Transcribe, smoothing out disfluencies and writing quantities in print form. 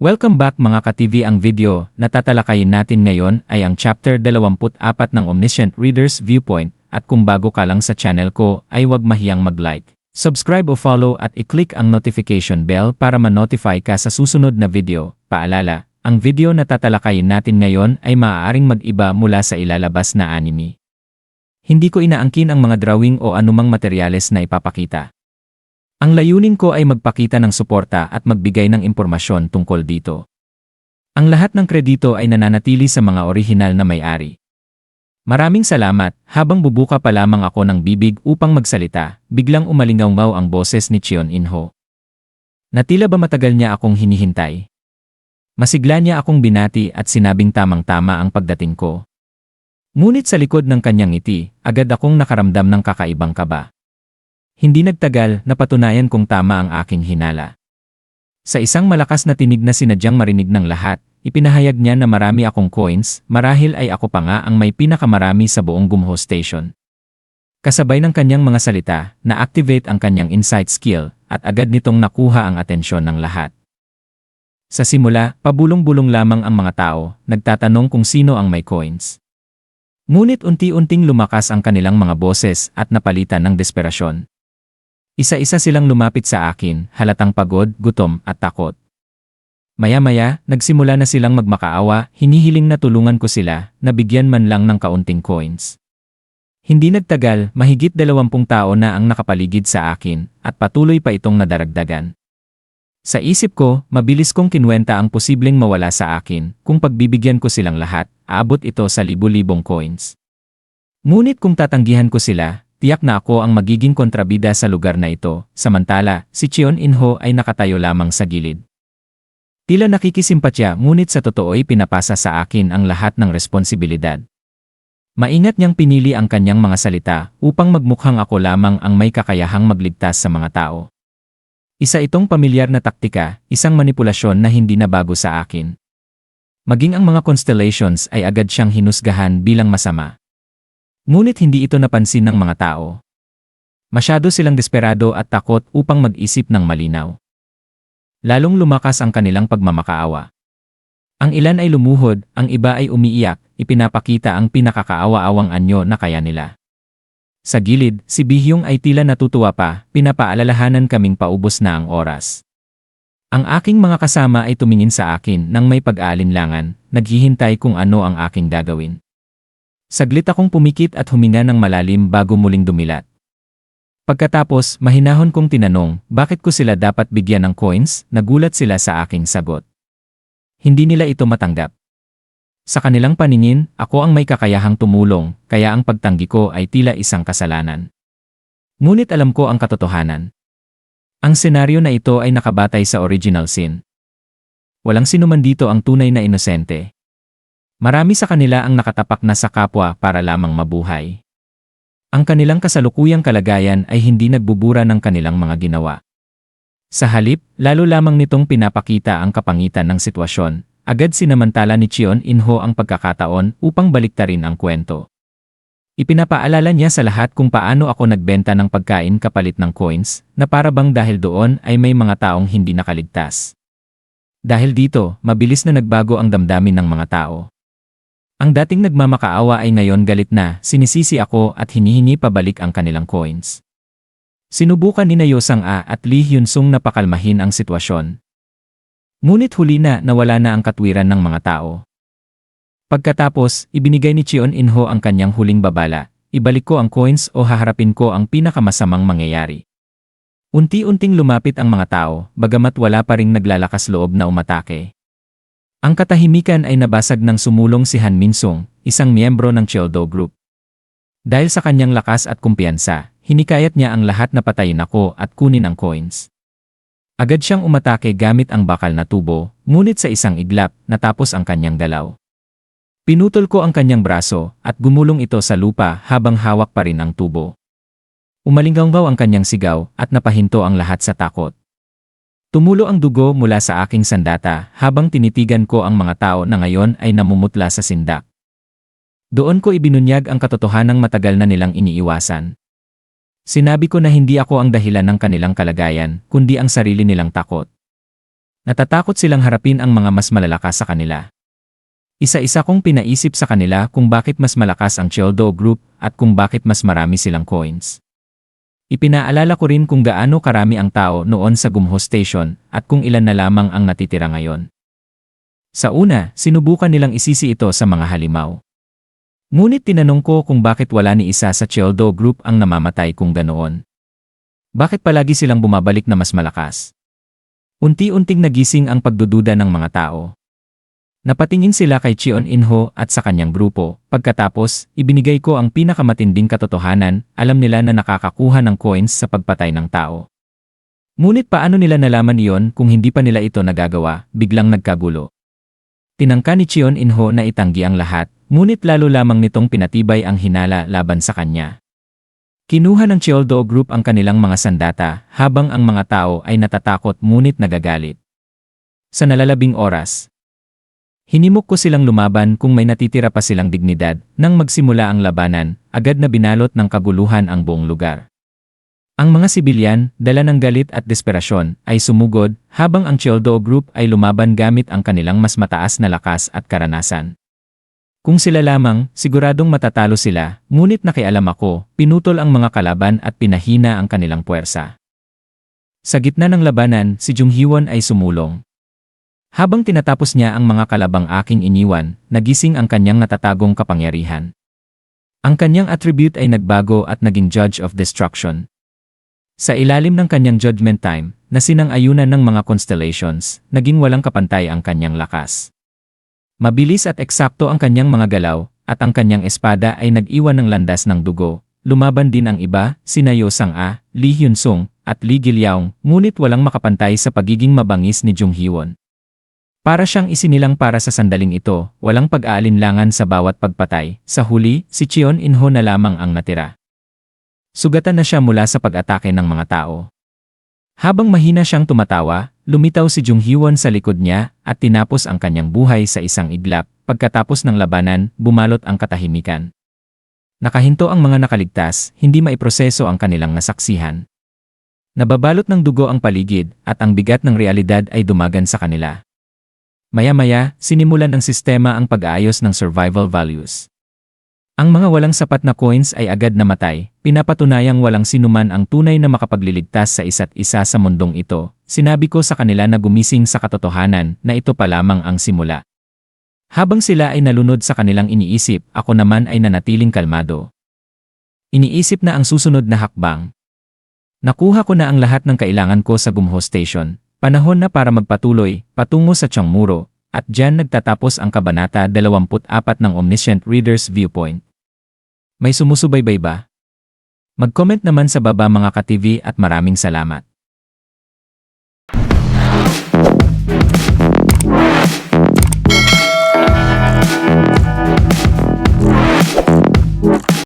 Welcome back mga ka-TV. Ang video na tatalakayin natin ngayon ay ang chapter 24 ng Omniscient Reader's Viewpoint, at kung bago ka lang sa channel ko ay huwag mahiyang mag-like, subscribe o follow at i-click ang notification bell para ma-notify ka sa susunod na video. Paalala, ang video na tatalakayin natin ngayon ay maaaring mag-iba mula sa ilalabas na anime. Hindi ko inaangkin ang mga drawing o anumang materyales na ipapakita. Ang layunin ko ay magpakita ng suporta at magbigay ng impormasyon tungkol dito. Ang lahat ng kredito ay nananatili sa mga orihinal na may-ari. Maraming salamat. Habang bubuka pa lamang ako ng bibig upang magsalita, biglang umalingaw ang boses ni Cheon In-ho. Na tila ba matagal niya akong hinihintay. Masigla niya akong binati at sinabing tamang-tama ang pagdating ko. Ngunit sa likod ng kanyang ngiti, agad akong nakaramdam ng kakaibang kaba. Hindi nagtagal, napatunayan kong tama ang aking hinala. Sa isang malakas na tinig na sinadyang marinig ng lahat, ipinahayag niya na marami akong coins, marahil ay ako pa nga ang may pinakamarami sa buong Gumho Station. Kasabay ng kanyang mga salita, na-activate ang kanyang insight skill, at agad nitong nakuha ang atensyon ng lahat. Sa simula, pabulong-bulong lamang ang mga tao, nagtatanong kung sino ang may coins. Ngunit unti-unting lumakas ang kanilang mga boses at napalitan ng desperasyon. Isa-isa silang lumapit sa akin, halatang pagod, gutom, at takot. Maya-maya, nagsimula na silang magmakaawa, hinihiling na tulungan ko sila, na bigyan man lang ng kaunting coins. Hindi nagtagal, mahigit 20 tao na ang nakapaligid sa akin, at patuloy pa itong nadaragdagan. Sa isip ko, mabilis kong kinwenta ang posibleng mawala sa akin, kung pagbibigyan ko silang lahat, aabot ito sa libu-libong coins. Ngunit kung tatanggihan ko sila, tiyak na ako ang magiging kontrabida sa lugar na ito, samantala, si Cheon In-ho ay nakatayo lamang sa gilid. Tila nakikisimpatya, ngunit sa totoo'y pinapasa sa akin ang lahat ng responsibilidad. Maingat niyang pinili ang kanyang mga salita upang magmukhang ako lamang ang may kakayahang magligtas sa mga tao. Isa itong pamilyar na taktika, isang manipulasyon na hindi na bago sa akin. Maging ang mga constellations ay agad siyang hinusgahan bilang masama. Ngunit hindi ito napansin ng mga tao. Masyado silang desperado at takot upang mag-isip ng malinaw. Lalong lumakas ang kanilang pagmamakaawa. Ang ilan ay lumuhod, ang iba ay umiiyak, ipinapakita ang pinakakaawa-awang anyo na kaya nila. Sa gilid, si Bihyong ay tila natutuwa pa, pinapaalalahanan kaming paubos na ang oras. Ang aking mga kasama ay tumingin sa akin nang may pag-aalinlangan, naghihintay kung ano ang aking gagawin. Saglit akong pumikit at huminga ng malalim bago muling dumilat. Pagkatapos, mahinahon kong tinanong, bakit ko sila dapat bigyan ng coins? Nagulat sila sa aking sagot. Hindi nila ito matanggap. Sa kanilang paningin, ako ang may kakayahang tumulong, kaya ang pagtanggi ko ay tila isang kasalanan. Ngunit alam ko ang katotohanan. Ang senaryo na ito ay nakabatay sa original sin. Walang sinuman dito ang tunay na inosente. Marami sa kanila ang nakatapak na sa kapwa para lamang mabuhay. Ang kanilang kasalukuyang kalagayan ay hindi nagbubura ng kanilang mga ginawa. Sa halip, lalo lamang nitong pinapakita ang kapangitan ng sitwasyon. Agad sinamantala ni Cheon In-ho ang pagkakataon upang baliktarin ang kwento. Ipinapaalala niya sa lahat kung paano ako nagbenta ng pagkain kapalit ng coins, na para bang dahil doon ay may mga taong hindi nakaligtas. Dahil dito, mabilis na nagbago ang damdamin ng mga tao. Ang dating nagmamakaawa ay ngayon galit na, sinisisi ako at hinihingi pabalik ang kanilang coins. Sinubukan ni Yo Sang-a at Lee Hyun-sung na pakalmahin ang sitwasyon. Ngunit huli na nawala na ang katwiran ng mga tao. Pagkatapos, ibinigay ni Cheon In-ho ang kanyang huling babala, ibalik ko ang coins o haharapin ko ang pinakamasamang mangyayari. Unti-unting lumapit ang mga tao, bagamat wala pa ring naglalakas loob na umatake. Ang katahimikan ay nabasag ng sumulong si Han Min-sung, isang miyembro ng Cheoldo Group. Dahil sa kanyang lakas at kumpiyansa, hinikayat niya ang lahat na patayin ako at kunin ang coins. Agad siyang umatake gamit ang bakal na tubo, ngunit sa isang iglap, natapos ang kanyang galaw. Pinutol ko ang kanyang braso, at gumulong ito sa lupa habang hawak pa rin ang tubo. Umalinggaw ang kanyang sigaw, at napahinto ang lahat sa takot. Tumulo ang dugo mula sa aking sandata habang tinitigan ko ang mga tao na ngayon ay namumutla sa sindak. Doon ko ibinunyag ang katotohanang matagal na nilang iniiwasan. Sinabi ko na hindi ako ang dahilan ng kanilang kalagayan, kundi ang sarili nilang takot. Natatakot silang harapin ang mga mas malalakas sa kanila. Isa-isa kong pinaisip sa kanila kung bakit mas malakas ang Childo Group at kung bakit mas marami silang coins. Ipinaalala ko rin kung gaano karami ang tao noon sa Gumho Station at kung ilan na lamang ang natitira ngayon. Sa una, sinubukan nilang isisi ito sa mga halimaw. Ngunit tinanong ko kung bakit wala ni isa sa Childo Group ang namamatay kung ganoon. Bakit palagi silang bumabalik na mas malakas? Unti-unting nagising ang pagdududa ng mga tao. Napatingin sila kay Cheon In-ho at sa kanyang grupo. Pagkatapos, ibinigay ko ang pinakamatinding katotohanan, alam nila na nakakakuha ng coins sa pagpatay ng tao. Ngunit paano nila nalaman iyon kung hindi pa nila ito nagagawa, biglang nagkagulo. Tinangka ni Cheon In-ho na itanggi ang lahat, ngunit lalo lamang nitong pinatibay ang hinala laban sa kanya. Kinuha ng Childo Group ang kanilang mga sandata, habang ang mga tao ay natatakot ngunit nagagalit. Sa nalalabing oras, hinimok ko silang lumaban kung may natitira pa silang dignidad. Nang magsimula ang labanan, agad na binalot ng kaguluhan ang buong lugar. Ang mga sibilyan, dala ng galit at desperasyon, ay sumugod, habang ang Childo Group ay lumaban gamit ang kanilang mas mataas na lakas at karanasan. Kung sila lamang, siguradong matatalo sila, ngunit nakialam ako, pinutol ang mga kalaban at pinahina ang kanilang puwersa. Sa gitna ng labanan, si Jung Hyewon ay sumulong. Habang tinatapos niya ang mga kalabang aking iniwan, nagising ang kanyang natatagong kapangyarihan. Ang kanyang attribute ay nagbago at naging Judge of Destruction. Sa ilalim ng kanyang judgment time, na sinang-ayunan ng mga constellations, naging walang kapantay ang kanyang lakas. Mabilis at eksakto ang kanyang mga galaw, at ang kanyang espada ay nag-iwan ng landas ng dugo. Lumaban din ang iba, sina Yo Sang-a, Lee Hyun-sung, at Lee Gilyaung, ngunit walang makapantay sa pagiging mabangis ni Jung Hyewon. Para siyang isinilang para sa sandaling ito, walang pag-aalinlangan sa bawat pagpatay. Sa huli, si Cheon In-ho na lamang ang natira. Sugatan na siya mula sa pag-atake ng mga tao. Habang mahina siyang tumatawa, lumitaw si Jung Hyewon sa likod niya at tinapos ang kanyang buhay sa isang iglap. Pagkatapos ng labanan, bumalot ang katahimikan. Nakahinto ang mga nakaligtas, hindi maiproseso ang kanilang nasaksihan. Nababalot ng dugo ang paligid at ang bigat ng realidad ay dumagan sa kanila. Maya-maya, sinimulan ng sistema ang pag-aayos ng survival values. Ang mga walang sapat na coins ay agad namatay, pinapatunayang walang sinuman ang tunay na makapagliligtas sa isa't isa sa mundong ito. Sinabi ko sa kanila na gumising sa katotohanan na ito pa lamang ang simula. Habang sila ay nalunod sa kanilang iniisip, ako naman ay nanatiling kalmado. Iniisip na ang susunod na hakbang. Nakuha ko na ang lahat ng kailangan ko sa Gumho Station. Panahon na para magpatuloy, patungo sa Cheongmuro, at diyan nagtatapos ang Kabanata 24 ng Omniscient Reader's Viewpoint. May sumusubaybay ba? Mag-comment naman sa baba mga ka-TV at maraming salamat.